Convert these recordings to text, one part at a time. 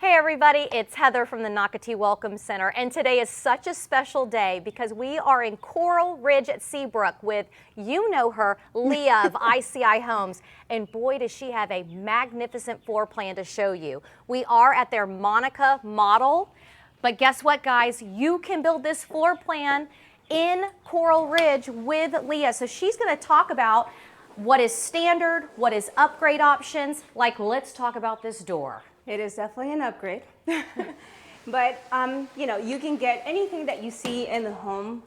Hey everybody, it's Heather from the Nocatee Welcome Center, and today is such a special day because we are in Coral Ridge at Seabrook with, you know her, Leah of ICI Homes, and boy does she have a magnificent floor plan to show you. We are at their Monica model, but guess what guys, you can build this floor plan in Coral Ridge with Leah. So she's going to talk about what is standard, what is upgrade options, like let's talk about this door. It is definitely an upgrade, but you know, you can get anything that you see in the home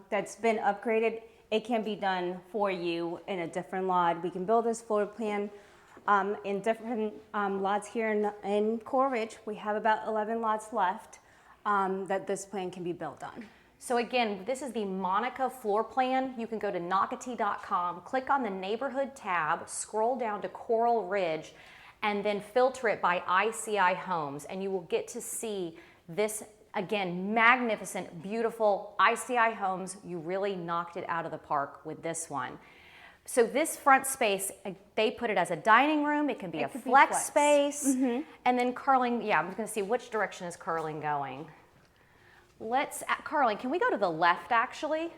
that's been upgraded. It can be done for you in a different lot. We can build this floor plan in different lots here in Coral Ridge. We have about 11 lots left that this plan can be built on. So again, this is the Monica floor plan. You can go to Nocatee.com, click on the neighborhood tab, scroll down to Coral Ridge, and then filter it by ICI Homes, and you will get to see this, again, magnificent, beautiful ICI Homes. You really knocked it out of the park with this one. So this front space, they put it as a dining room. It can be a flex space. Mm-hmm. And then Carling, yeah, I'm gonna see which direction is Carling going. Carling, can we go to the left actually?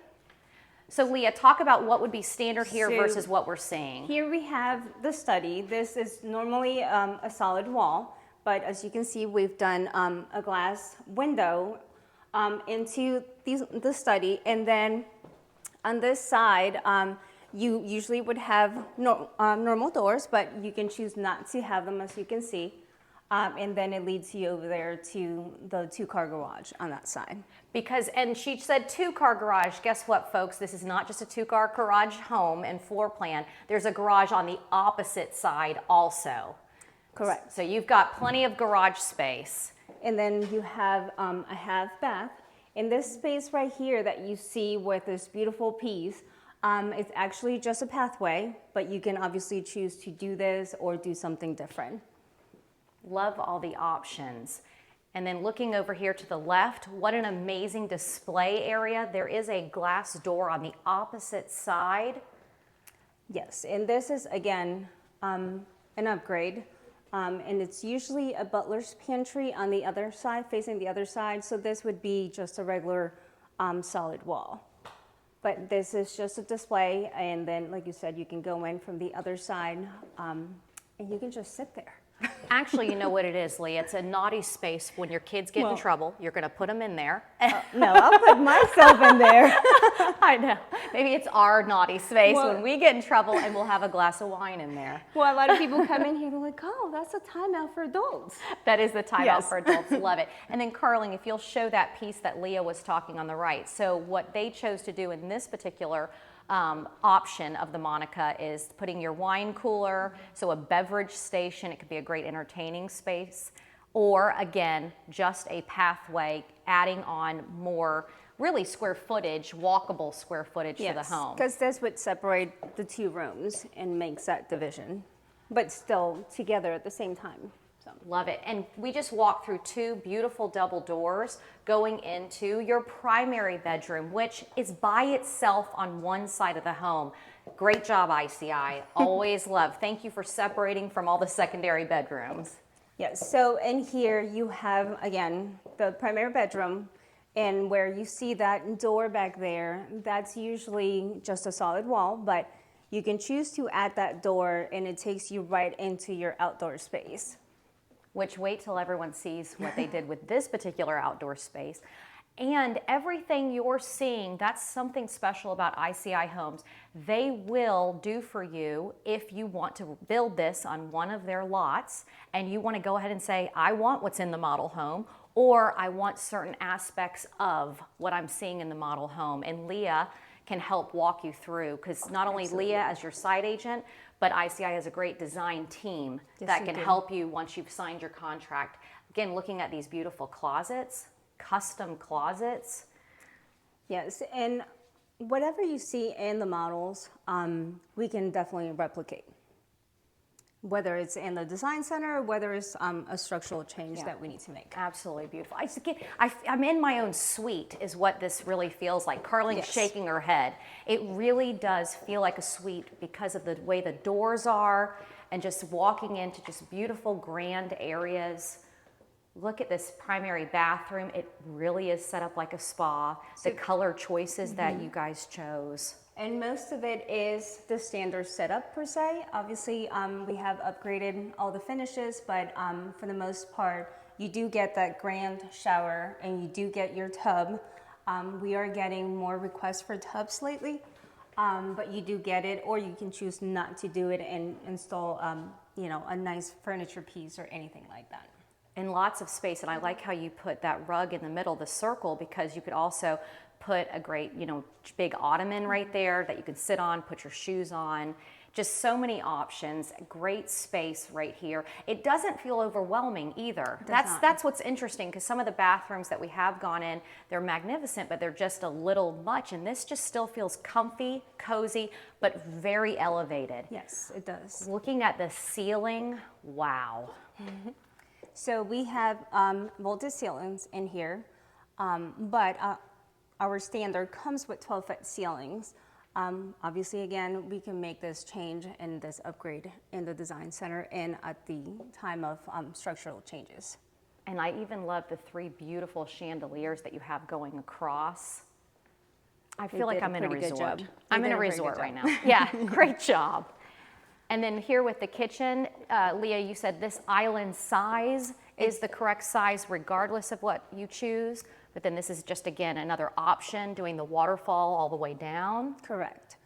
So Leah, talk about what would be standard here versus what we're seeing. Here we have the study. This is normally a solid wall, but as you can see, we've done a glass window into the study. And then on this side, you usually would have normal doors, but you can choose not to have them, as you can see. And then it leads you over there to the two-car garage on that side. And she said two-car garage. Guess what, folks? This is not just a two-car garage home and floor plan. There's a garage on the opposite side also. Correct. So you've got plenty of garage space. And then you have a half bath. In this space right here that you see with this beautiful piece, it's actually just a pathway, but you can obviously choose to do this or do something different. Love all the options. And then looking over here to the left, what an amazing display area. There is a glass door on the opposite side. Yes, and this is, again, an upgrade. And it's usually a butler's pantry on the other side, facing the other side. So this would be just a regular solid wall. But this is just a display. And then, like you said, you can go in from the other side and you can just sit there. Actually, you know what it is, Lee. It's a naughty space. When your kids get in trouble, you're going to put them in there. No, I'll put myself in there. I know. Maybe it's our naughty space when we get in trouble, and we'll have a glass of wine in there. Well, a lot of people come in here and they're like, oh, that's a timeout for adults. That is the timeout for adults. Love it. And then, Carling, if you'll show that piece that Leah was talking on the right. So what they chose to do in this particular option of the Monica is putting your wine cooler, so a beverage station. It could be a great entertaining space, or again, just a pathway, adding on more really square footage, walkable square footage to the home. Because this would separate the two rooms and makes that division, but still together at the same time. So. Love it. And we just walked through two beautiful double doors going into your primary bedroom, which is by itself on one side of the home. Great job, ICI. Always love. Thank you for separating from all the secondary bedrooms. Yes, so in here you have, again, the primary bedroom, and where you see that door back there, that's usually just a solid wall, but you can choose to add that door and it takes you right into your outdoor space. Which, wait till everyone sees what they did with this particular outdoor space. And everything you're seeing, that's something special about ICI Homes. They will do for you if you want to build this on one of their lots and you want to go ahead and say, I want what's in the model home, or I want certain aspects of what I'm seeing in the model home. And Leah can help walk you through, because not only Leah as your site agent, but ICI has a great design team that can help you once you've signed your contract. Again, looking at these beautiful closets, custom closets. Yes, and whatever you see in the models, we can definitely replicate. Whether it's in the design center, whether it's a structural change that we need to make. Absolutely beautiful. I'm in my own suite is what this really feels like. Carling's shaking her head. It really does feel like a suite because of the way the doors are and just walking into just beautiful grand areas. Look at this primary bathroom. It really is set up like a spa. The color choices that you guys chose. And most of it is the standard setup per se. Obviously, we have upgraded all the finishes, but for the most part, you do get that grand shower and you do get your tub. We are getting more requests for tubs lately, but you do get it, or you can choose not to do it and install, you know, a nice furniture piece or anything like that. And lots of space, and I like how you put that rug in the middle, the circle, because you could also put a great, you know, big ottoman right there that you can sit on, put your shoes on. Just so many options, great space right here. It doesn't feel overwhelming either. That's what's interesting, because some of the bathrooms that we have gone in, they're magnificent, but they're just a little much, and this just still feels comfy, cozy, but very elevated. Yes, it does. Looking at the ceiling, wow. So we have vaulted ceilings in here, but our standard comes with 12-foot ceilings. Obviously, again, we can make this change and this upgrade in the design center and at the time of structural changes. And I even love the 3 beautiful chandeliers that you have going across. I feel like I'm in a resort. I'm in a resort right now. Yeah, great job. And then here with the kitchen, Leah, you said this island size is the correct size regardless of what you choose. But then this is just, again, another option, doing the waterfall all the way down. Correct.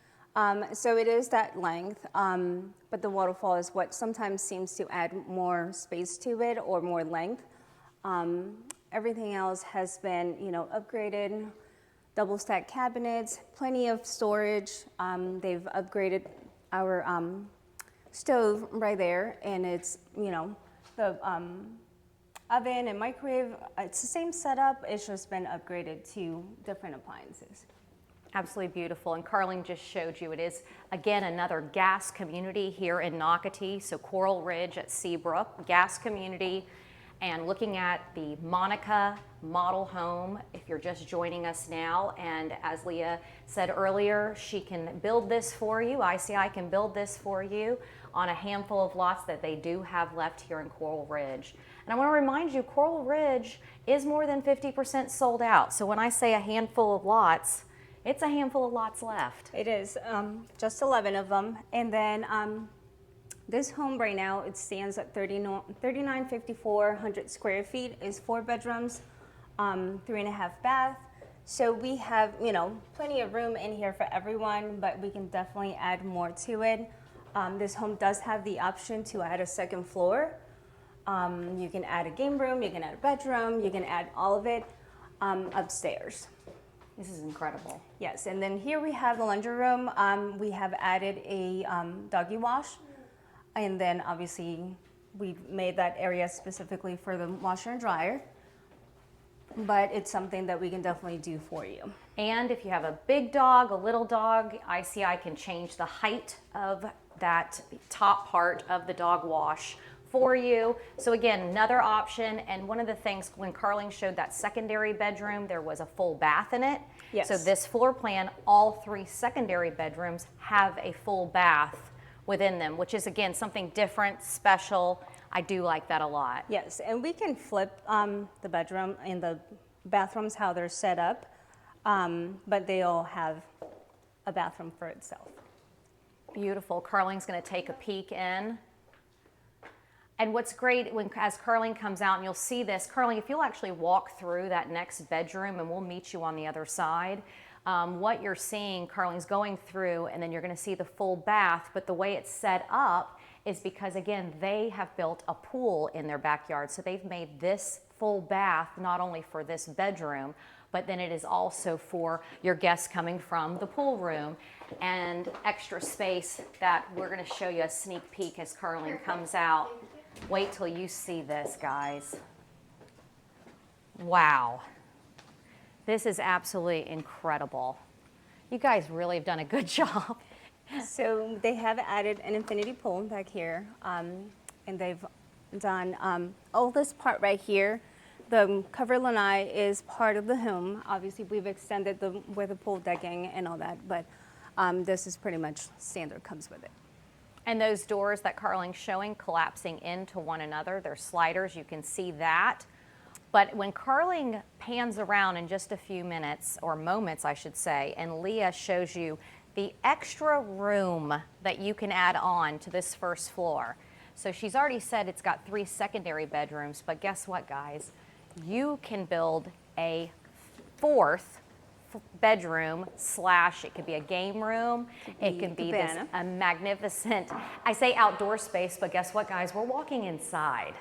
So it is that length, but the waterfall is what sometimes seems to add more space to it or more length. Everything else has been, you know, upgraded, double stack cabinets, plenty of storage. They've upgraded our stove right there, and it's, you know, the oven and microwave, it's the same setup, it's just been upgraded to different appliances. Absolutely beautiful. And Carling just showed you, it is, again, another gas community here in Nocatee. So Coral Ridge at Seabrook, gas community. And looking at the Monica model home, if you're just joining us now, and as Leah said earlier, she can build this for you, ICI can build this for you on a handful of lots that they do have left here in Coral Ridge. And I want to remind you, Coral Ridge is more than 50% sold out. So when I say a handful of lots, it's a handful of lots left. It is, just 11 of them. And then this home right now, it stands at 3954 square feet, is 4 bedrooms, 3.5 bath. So we have, you know, plenty of room in here for everyone, but we can definitely add more to it. This home does have the option to add a second floor. You can add a game room, you can add a bedroom, you can add all of it upstairs. This is incredible. Yes, and then here we have the laundry room. We have added a doggy wash, and then obviously we've made that area specifically for the washer and dryer, but it's something that we can definitely do for you. And if you have a big dog, a little dog, ICI can change the height of that top part of the dog wash for you. So again, another option. And one of the things, when Carling showed that secondary bedroom, there was a full bath in it. Yes. So this floor plan, all 3 secondary bedrooms have a full bath within them, which is, again, something different, special. I do like that a lot. Yes, and we can flip the bedroom and the bathrooms, how they're set up, but they all have a bathroom for itself. Beautiful. Carling's going to take a peek in. And what's great, as Carling comes out, and you'll see this, Carling, if you'll actually walk through that next bedroom, and we'll meet you on the other side, what you're seeing, Carling's going through, and then you're going to see the full bath, but the way it's set up is because, again, they have built a pool in their backyard. So they've made this full bath not only for this bedroom, but then it is also for your guests coming from the pool room, and extra space that we're going to show you a sneak peek as Carling comes out. Wait till you see this, guys. Wow. This is absolutely incredible. You guys really have done a good job. So they have added an infinity pool back here, and they've done all this part right here. The cover lanai is part of the home. Obviously, we've extended with the pool decking and all that, but this is pretty much standard, comes with it. And those doors that Carling's showing collapsing into one another, they're sliders, you can see that. But when Carling pans around in just a few minutes, or moments I should say, and Leah shows you the extra room that you can add on to this first floor. So she's already said it's got 3 secondary bedrooms, but guess what, guys? You can build a 4th bedroom / it could be a game room, it can be this a magnificent, I say outdoor space, but guess what, guys, we're walking inside.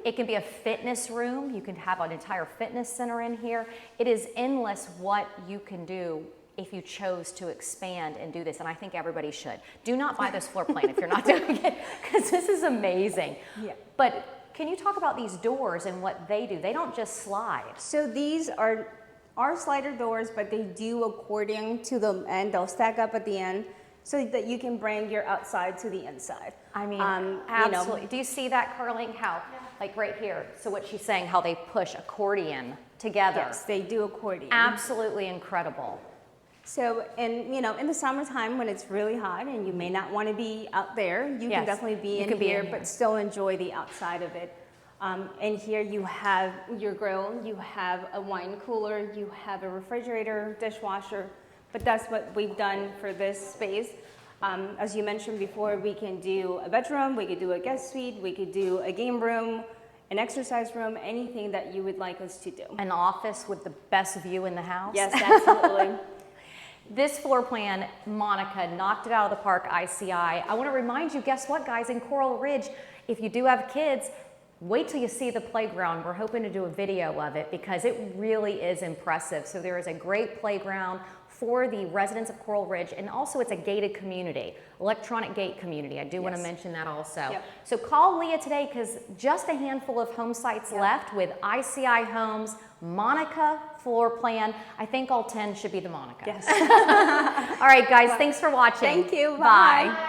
It can be a fitness room, you can have an entire fitness center in here. It is endless what you can do if you chose to expand and do this, and I think everybody should. Do not buy this floor plan if you're not doing it, because this is amazing. Yeah. But can you talk about these doors and what they do? They don't just slide. So these are slider doors, but they do according to the end. They'll stack up at the end so that you can bring your outside to the inside. I mean, absolutely. You know. Do you see that, Carling? How, like right here. So what she's saying, how they push accordion together. Yes, they do accordion. Absolutely incredible. So, and you know, in the summertime when it's really hot and you may not want to be out there, you can definitely be in here, but still enjoy the outside of it. And here you have your grill, you have a wine cooler, you have a refrigerator, dishwasher, but that's what we've done for this space. As you mentioned before, we can do a bedroom, we could do a guest suite, we could do a game room, an exercise room, anything that you would like us to do. An office with the best view in the house? Yes, absolutely. This floor plan, Monica knocked it out of the park, ICI. I want to remind you, guess what, guys, in Coral Ridge, if you do have kids, wait till you see the playground. We're hoping to do a video of it because it really is impressive. So there is a great playground for the residents of Coral Ridge, and also it's a gated community, electronic gate community. I do want to mention that also. Yep. So call Leah today because just a handful of home sites left with ICI Homes, Monica floor plan. I think all 10 should be the Monica. Yes. All right, guys, thanks for watching. Thank you. Bye. Bye.